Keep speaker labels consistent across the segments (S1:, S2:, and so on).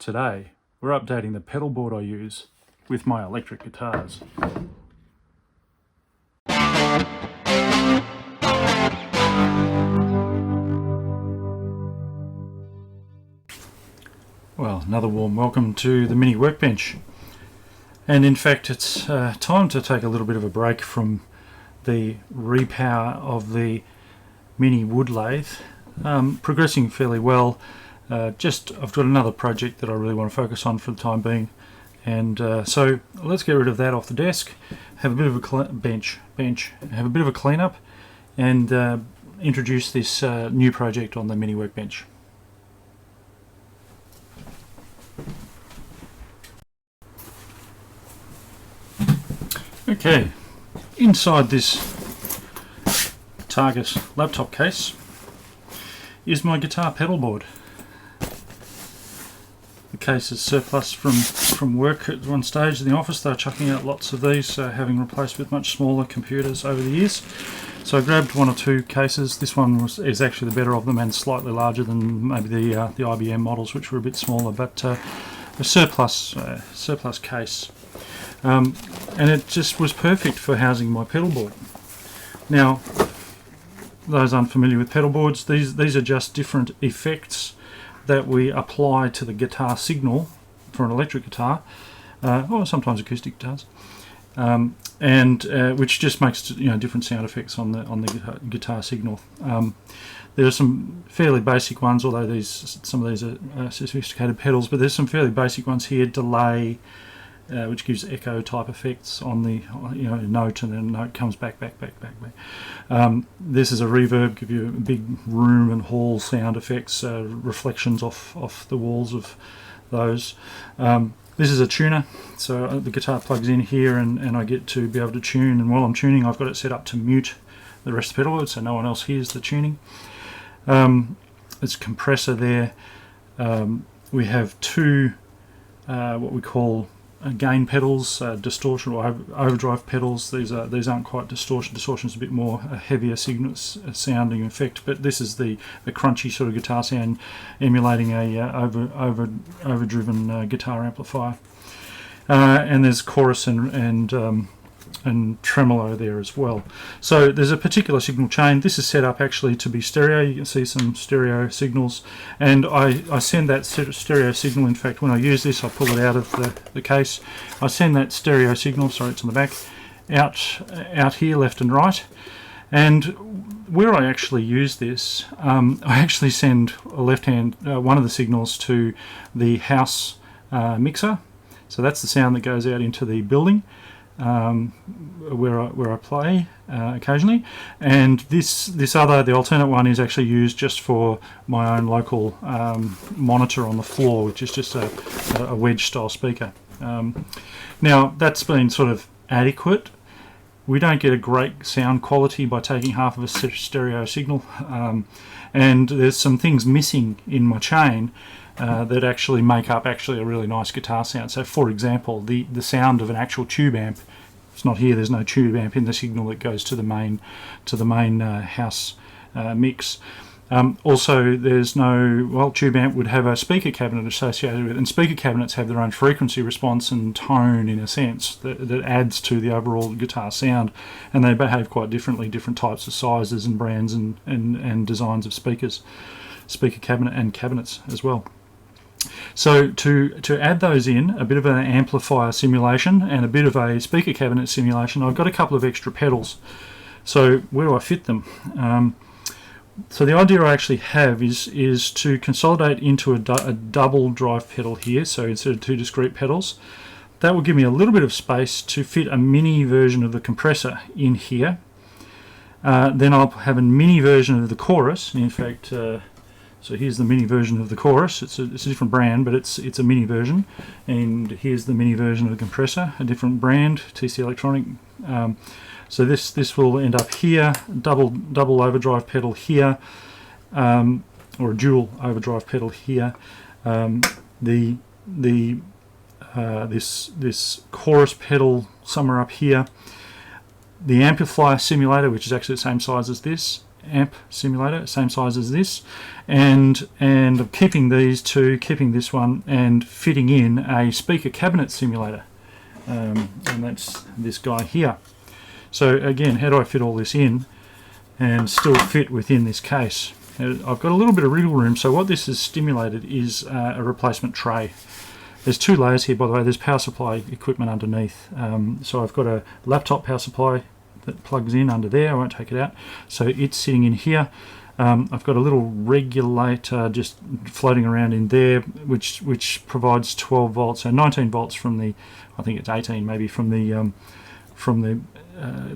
S1: Today, we're updating the pedal board I use with my electric guitars. Well, another warm welcome to the mini workbench. And in fact, it's time to take a little bit of a break from the repower of the mini wood lathe. Progressing fairly well. I've got another project that I really want to focus on for the time being, and so let's get rid of that off the desk, have a bit of a have a bit of a cleanup, and introduce this new project on the mini workbench. Okay, inside this Target laptop case is my guitar pedal board. The case is surplus from work at one stage in the office. They were chucking out lots of these, having replaced with much smaller computers over the years. So I grabbed one or two cases. This one is actually the better of them and slightly larger than maybe the IBM models, which were a bit smaller, but a surplus case. And it just was perfect for housing my pedal board. Now, those unfamiliar with pedal boards, these are just different effects that we apply to the guitar signal for an electric guitar, or sometimes acoustic guitars, and which just makes different sound effects on the guitar signal. There are some fairly basic ones, although some of these are sophisticated pedals, but there's some fairly basic ones here. Delay, which gives echo type effects on the note, and then the note comes back. This is a reverb, give you a big room and hall sound effects, reflections off the walls of those. This is a tuner, so the guitar plugs in here and I get to be able to tune, and while I'm tuning I've got it set up to mute the rest of the pedal board so no one else hears the tuning. There's a compressor there. We have two what we call gain pedals, distortion or overdrive pedals. These aren't quite distortion. Distortion is a bit more a heavier sounding effect, but this is the crunchy sort of guitar sound, emulating a overdriven guitar amplifier. And there's chorus and tremolo there as well. So there's a particular signal chain. This is set up actually to be stereo. You can see some stereo signals, and I send that stereo signal, in fact when I use this I pull it out of the case, I send that stereo signal, sorry it's on the back, out here left and right. And where I actually use this, I actually send one of the signals to the house mixer, so that's the sound that goes out into the building where I play occasionally, and the alternate one is actually used just for my own local monitor on the floor, which is just a wedge style speaker. Now that's been sort of adequate. We don't get a great sound quality by taking half of a stereo signal, and there's some things missing in my chain that actually make up a really nice guitar sound. So for example, the sound of an actual tube amp, it's not here, there's no tube amp in the signal that goes to the main house mix. Also there's no, tube amp would have a speaker cabinet associated with it, and speaker cabinets have their own frequency response and tone in a sense that adds to the overall guitar sound, and they behave quite differently, different types of sizes and brands and designs of speakers, speaker cabinet and cabinets as well. So to add those in, a bit of an amplifier simulation and a bit of a speaker cabinet simulation, I've got a couple of extra pedals. So where do I fit them? So the idea I actually have is to consolidate into a double drive pedal here, so instead of two discrete pedals. That will give me a little bit of space to fit a mini version of the compressor in here. Then I'll have a mini version of the chorus, and in fact so here's the mini version of the chorus. It's a different brand, but it's a mini version. And here's the mini version of the compressor, a different brand, TC Electronic. So this will end up here, double overdrive pedal here, or a dual overdrive pedal here. This chorus pedal somewhere up here. The amplifier simulator, which is actually the same size as this, amp simulator, same size as this, and I'm keeping these two, keeping this one, and fitting in a speaker cabinet simulator, and that's this guy here. So again, how do I fit all this in and still fit within this case? I've got a little bit of wriggle room, so what this has stimulated is a replacement tray. There's two layers here, by the way. There's power supply equipment underneath. So I've got a laptop power supply that plugs in under there. I won't take it out. So it's sitting in here. I've got a little regulator just floating around in there, which provides 12 volts, so 19 volts from the, I think it's 18 maybe, from the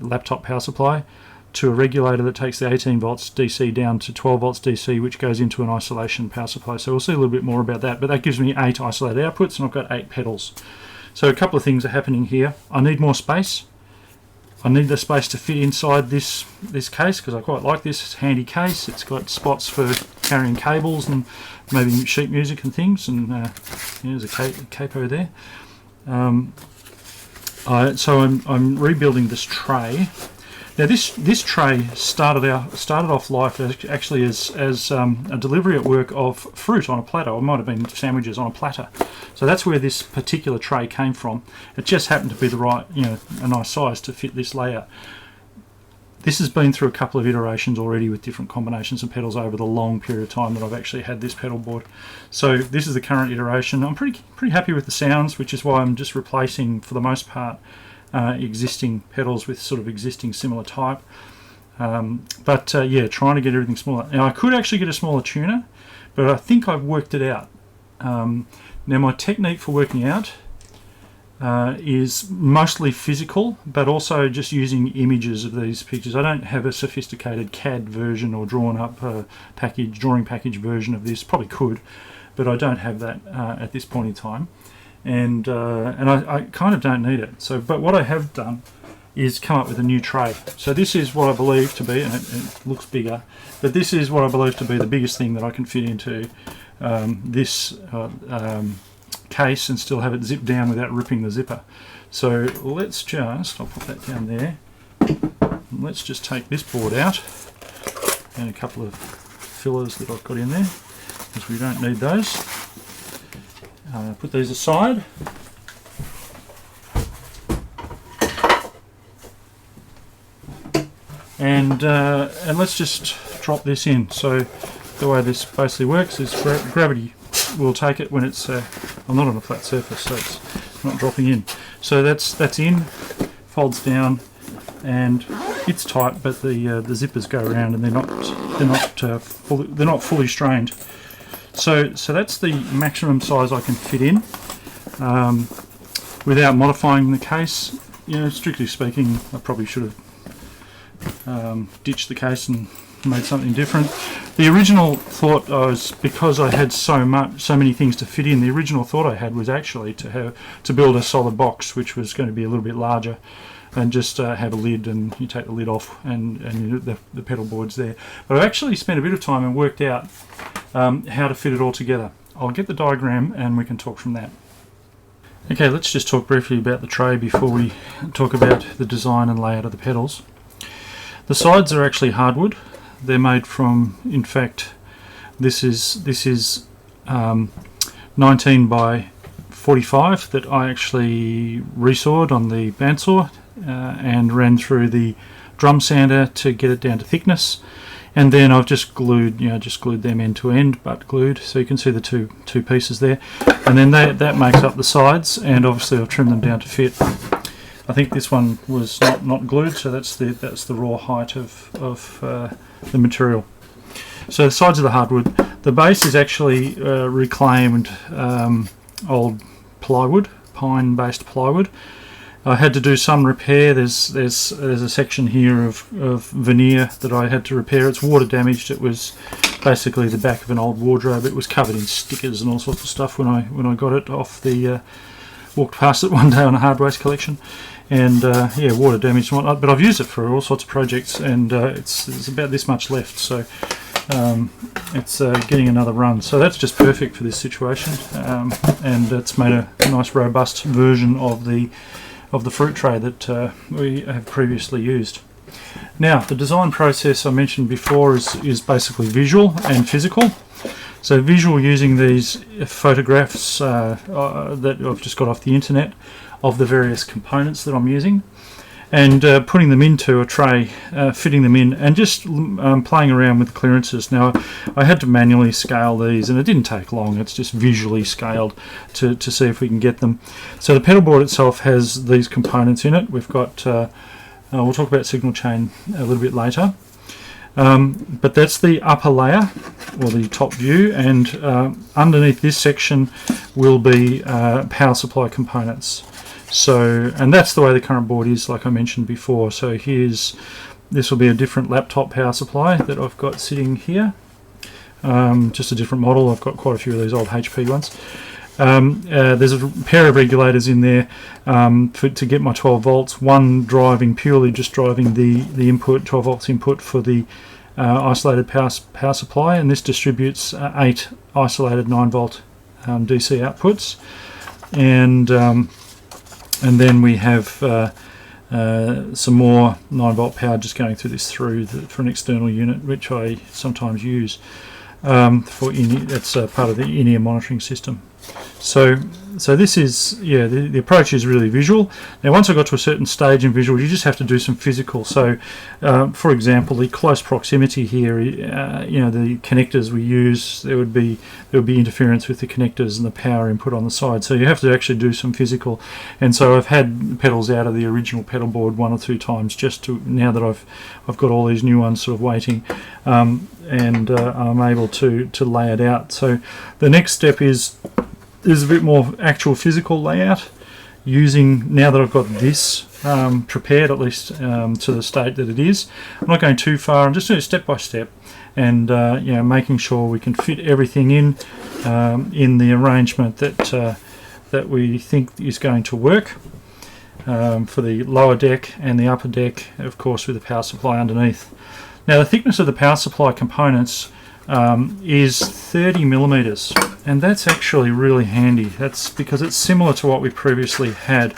S1: laptop power supply, to a regulator that takes the 18 volts DC down to 12 volts DC, which goes into an isolation power supply. So we'll see a little bit more about that, but that gives me 8 isolated outputs, and I've got 8 pedals. So a couple of things are happening here. I need more space. I need the space to fit inside this case, because I quite like this. It's a handy case. It's got spots for carrying cables and maybe sheet music and things, and there's a capo there. So I'm rebuilding this tray. Now this tray started off life actually as a delivery at work of fruit on a platter, or it might have been sandwiches on a platter. So that's where this particular tray came from. It just happened to be the right, a nice size to fit this layout. This has been through a couple of iterations already with different combinations of pedals over the long period of time that I've actually had this pedal board. So this is the current iteration. I'm pretty happy with the sounds, which is why I'm just replacing, for the most part, existing pedals with sort of existing similar type. Yeah, trying to get everything smaller. Now I could actually get a smaller tuner, but I think I've worked it out. Now my technique for working out is mostly physical, but also just using images of these pictures. I don't have a sophisticated CAD version or drawing package version of this. Probably could, but I don't have that at this point in time. And I kind of don't need it. So, but what I have done is come up with a new tray. So this is what I believe to be, and it looks bigger, but this is what I believe to be the biggest thing that I can fit into this case and still have it zipped down without ripping the zipper. So let's just, I'll put that down there. Let's just take this board out and a couple of fillers that I've got in there, because we don't need those. Put these aside. And let's just drop this in. So the way this basically works is gravity will take it when it's I'm not on a flat surface, so it's not dropping in. So that's in, folds down, and it's tight, but the zippers go around and they're not fully strained. So that's the maximum size I can fit in without modifying the case. Strictly speaking, I probably should have ditched the case and made something different. The original thought was, because I had so many things to fit in, the original thought I had was actually to build a solid box, which was going to be a little bit larger, and just have a lid, and you take the lid off, and the pedal board's there. But I've actually spent a bit of time and worked out how to fit it all together. I'll get the diagram and we can talk from that. Okay, let's just talk briefly about the tray before we talk about the design and layout of the pedals. The sides are actually hardwood. They're made from, in fact, this is 19 by 45 that I actually resawed on the bandsaw and ran through the drum sander to get it down to thickness, and then I've just glued them end to end, butt glued, so you can see the two pieces there, and then that makes up the sides, and obviously I've trimmed them down to fit. I think this one was not glued, so that's the raw height of the material. So the sides of the hardwood. The base is actually reclaimed old plywood, pine-based plywood. I had to do some repair. There's a section here of veneer that I had to repair. It's water damaged. It was basically the back of an old wardrobe. It was covered in stickers and all sorts of stuff when I got it off the walked past it one day on a hard waste collection, and yeah, water damage and whatnot. But I've used it for all sorts of projects, and it's about this much left, so it's getting another run. So that's just perfect for this situation, and it's made a nice robust version of the fruit tray that we have previously used. Now, the design process I mentioned before is basically visual and physical. So visual, using these photographs that I've just got off the internet of the various components that I'm using, and putting them into a tray, fitting them in, and just playing around with clearances. Now, I had to manually scale these, and it didn't take long. It's just visually scaled to see if we can get them. So the pedal board itself has these components in it. We've got, we'll talk about signal chain a little bit later. But that's the upper layer, or the top view, and underneath this section will be power supply components. So, and that's the way the current board is, like I mentioned before. So this will be a different laptop power supply that I've got sitting here, just a different model. I've got quite a few of these old HP ones. There's a pair of regulators in there to get my 12 volts, one purely just driving the input, 12 volts input for the isolated power supply, and this distributes 8 isolated 9 volt DC outputs, and then we have some more 9 volt power just going through this for an external unit, which I sometimes use it's part of the in-ear monitoring system. So this is, the approach is really visual. Now, once I got to a certain stage in visual, you just have to do some physical. So, for example, the close proximity here, the connectors we use, there would be interference with the connectors and the power input on the side. So you have to actually do some physical. And so I've had pedals out of the original pedal board 1 or 2 times, just to, now that I've got all these new ones sort of waiting, and I'm able to lay it out. So the next step is a bit more actual physical layout, using, now that I've got this prepared, at least to the state that it is. I'm not going too far, I'm just doing it step by step, and making sure we can fit everything in the arrangement that we think is going to work for the lower deck and the upper deck, of course, with the power supply underneath. Now, the thickness of the power supply components is 30 millimeters, and that's actually really handy. That's because it's similar to what we previously had.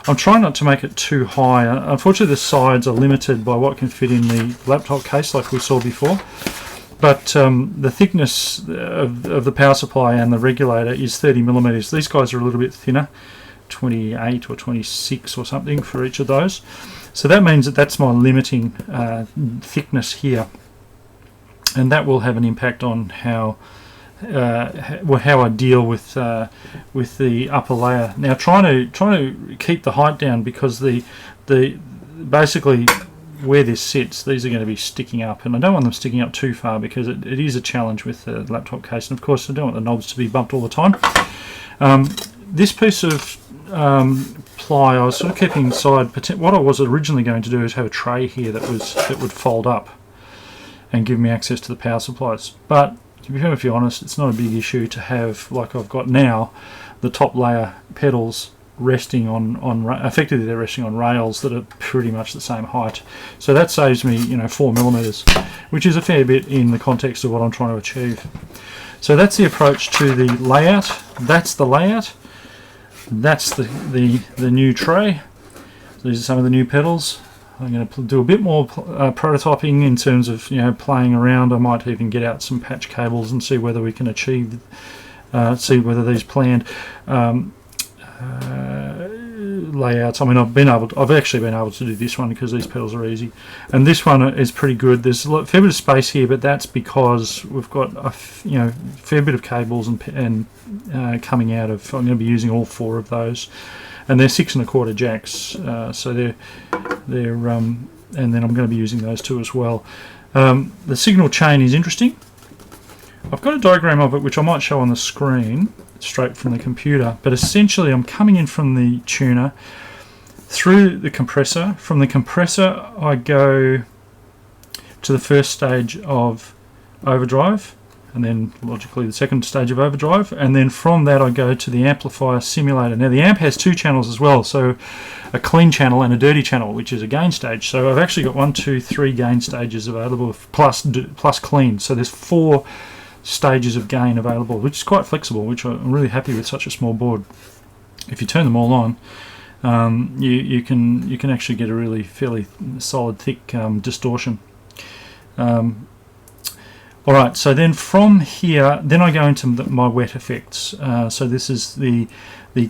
S1: I'm trying not to make it too high. Unfortunately, the sides are limited by what can fit in the laptop case, like we saw before. But the thickness of the power supply and the regulator is 30 millimeters. These guys are a little bit thinner, 28 or 26 or something for each of those. So that means that that's my limiting thickness here, and that will have an impact on how I deal with the upper layer. Now, trying to keep the height down, because the basically where this sits, these are going to be sticking up, and I don't want them sticking up too far, because it is a challenge with the laptop case, and of course I don't want the knobs to be bumped all the time. This piece of ply, I was sort of keeping inside. What I was originally going to do is have a tray here that would fold up and give me access to the power supplies. But to be perfectly honest, it's not a big issue to have, like I've got now, the top layer pedals resting on effectively they're resting on rails that are pretty much the same height. So that saves me 4 millimeters, which is a fair bit in the context of what I'm trying to achieve. So that's the approach to the layout. That's the layout. That's the new tray. These are some of the new pedals. I'm going to do a bit more prototyping in terms of playing around. I might even get out some patch cables and see whether we can achieve, see whether these planned layouts. I mean, I've actually been able to do this one because these pedals are easy, and this one is pretty good. There's a fair bit of space here, but that's because we've got a fair bit of cables and coming out of. I'm going to be using all 4 of those, and they're 6 1/4 jacks. So they're and then I'm going to be using those 2 as well. The signal chain is interesting. I've got a diagram of it which I might show on the screen straight from the computer, but essentially I'm coming in from the tuner through the compressor. From the compressor I go to the first stage of overdrive, and then logically the second stage of overdrive, and then from that I go to the amplifier simulator. Now the amp has 2 channels as well, so a clean channel and a dirty channel, which is a gain stage. So I've actually got 1, 2, 3 gain stages available, plus clean. So there's 4 stages of gain available, which is quite flexible, which I'm really happy with such a small board. If you turn them all on, you can actually get a really fairly solid, thick distortion. All right, so then from here, then I go into my wet effects. So this is the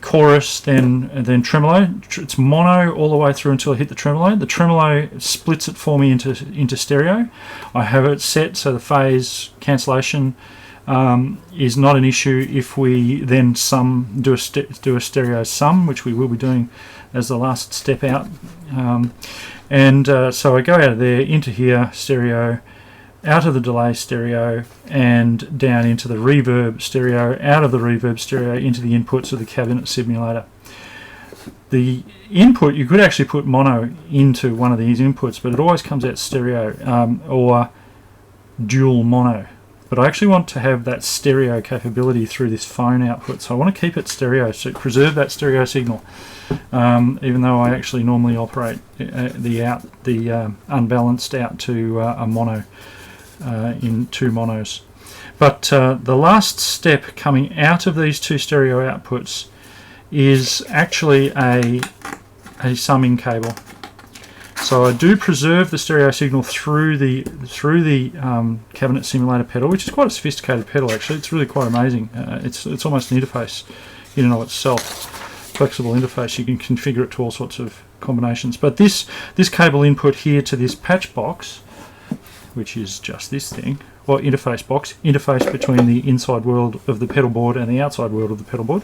S1: chorus, then tremolo. It's mono all the way through until I hit the tremolo. The tremolo splits it for me into stereo. I have it set so the phase cancellation is not an issue if we then do a stereo sum, which we will be doing as the last step out. So I go out of there into here, stereo, out of the delay stereo, and down into the reverb stereo, out of the reverb stereo into the inputs of the cabinet simulator. The input, you could actually put mono into one of these inputs, but it always comes out stereo or dual mono. But I actually want to have that stereo capability through this phone output, so I want to keep it stereo, so preserve that stereo signal, even though I actually normally operate the unbalanced out to a mono in two monos. But the last step coming out of these two stereo outputs is actually a summing cable. So I do preserve the stereo signal through the cabinet simulator pedal, which is quite a sophisticated pedal actually. It's really quite amazing. It's almost an interface in and of itself. Flexible interface. You can configure it to all sorts of combinations. But this cable input here to this patch box, which is just this thing, or interface box, interface between the inside world of the pedal board and the outside world of the pedal board.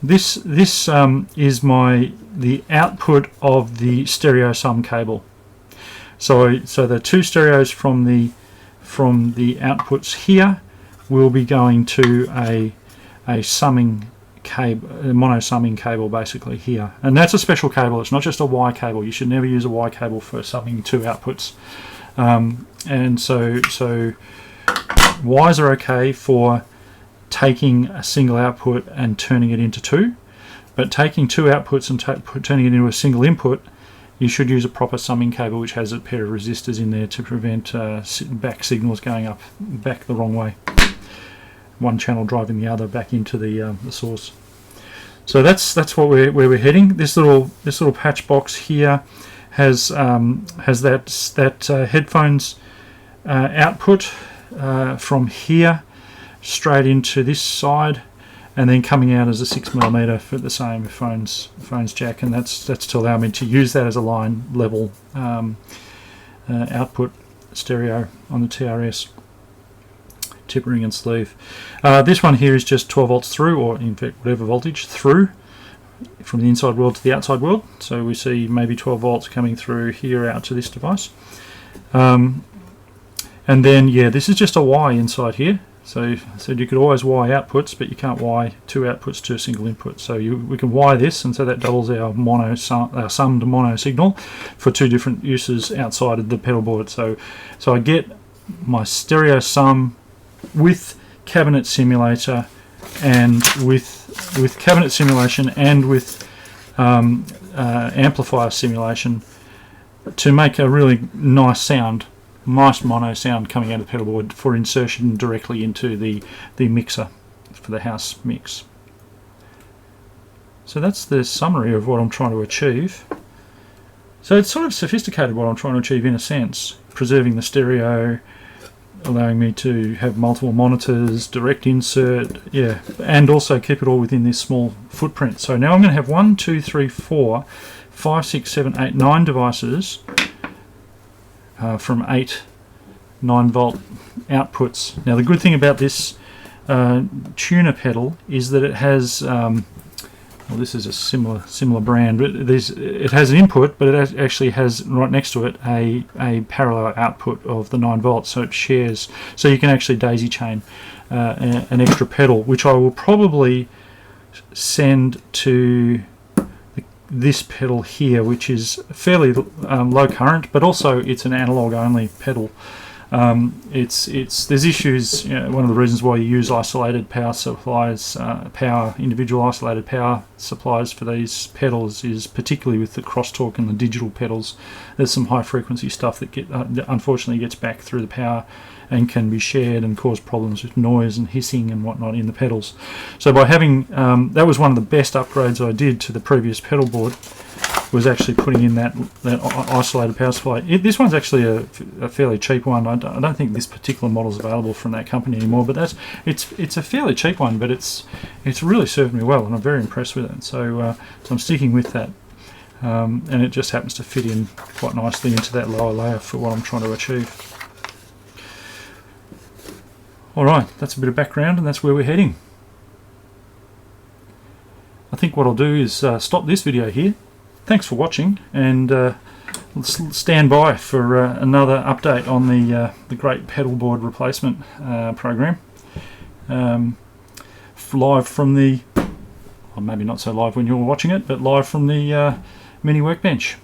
S1: This is the output of the stereo sum cable. So the two stereos from the outputs here will be going to a summing cable, a mono summing cable basically here, and that's a special cable. It's not just a Y cable. You should never use a Y cable for summing two outputs. And so Ys are okay for taking a single output and turning it into two, but taking two outputs and turning it into a single input, you should use a proper summing cable which has a pair of resistors in there to prevent back signals going back the wrong way. One channel driving the other back into the source. So that's where we're heading. This little patch box here has that headphones output from here straight into this side, and then coming out as a 6mm for the same phones jack, and that's to allow me to use that as a line level output stereo on the TRS tip ring and sleeve. This one here is just 12 volts through, or in fact whatever voltage through, from the inside world to the outside world. So we see maybe 12 volts coming through here out to this device. And then this is just a Y inside here. So I said you could always Y outputs, but you can't Y two outputs to a single input. So we can Y this, and so that doubles our summed mono signal for two different uses outside of the pedal board. So I get my stereo sum with cabinet simulator, and with cabinet simulation and with amplifier simulation to make a really nice mono sound coming out of the pedal board for insertion directly into the mixer for the house mix. So that's the summary of what I'm trying to achieve. So it's sort of sophisticated what I'm trying to achieve in a sense, preserving the stereo, allowing me to have multiple monitors, direct insert, and also keep it all within this small footprint. So now I'm going to have 1, 2, 3, 4, 5, 6, 7, 8, 9 devices from 8 9-volt outputs. Now the good thing about this tuner pedal is that it has, well, this is a similar brand, but it has an input, but it actually has right next to it a parallel output of the 9 volts, so it shares, so you can actually daisy chain an extra pedal, which I will probably send to this pedal here, which is fairly low current, but also it's an analog only pedal. There's issues. One of the reasons why you use isolated power supplies, individual isolated power supplies for these pedals is particularly with the crosstalk and the digital pedals. There's some high frequency stuff that unfortunately gets back through the power and can be shared and cause problems with noise and hissing and whatnot in the pedals. So by having that was one of the best upgrades I did to the previous pedal board, was actually putting in that isolated power supply. This one's actually a fairly cheap one. I don't think this particular model is available from that company anymore, but it's a fairly cheap one, but it's really served me well, and I'm very impressed with it. So I'm sticking with that, and it just happens to fit in quite nicely into that lower layer for what I'm trying to achieve. Alright, that's a bit of background, and that's where we're heading. I think what I'll do is stop this video here. Thanks for watching, and stand by for another update on the great pedalboard replacement program. Live from the, well, maybe not so live when you're watching it, but live from the mini workbench.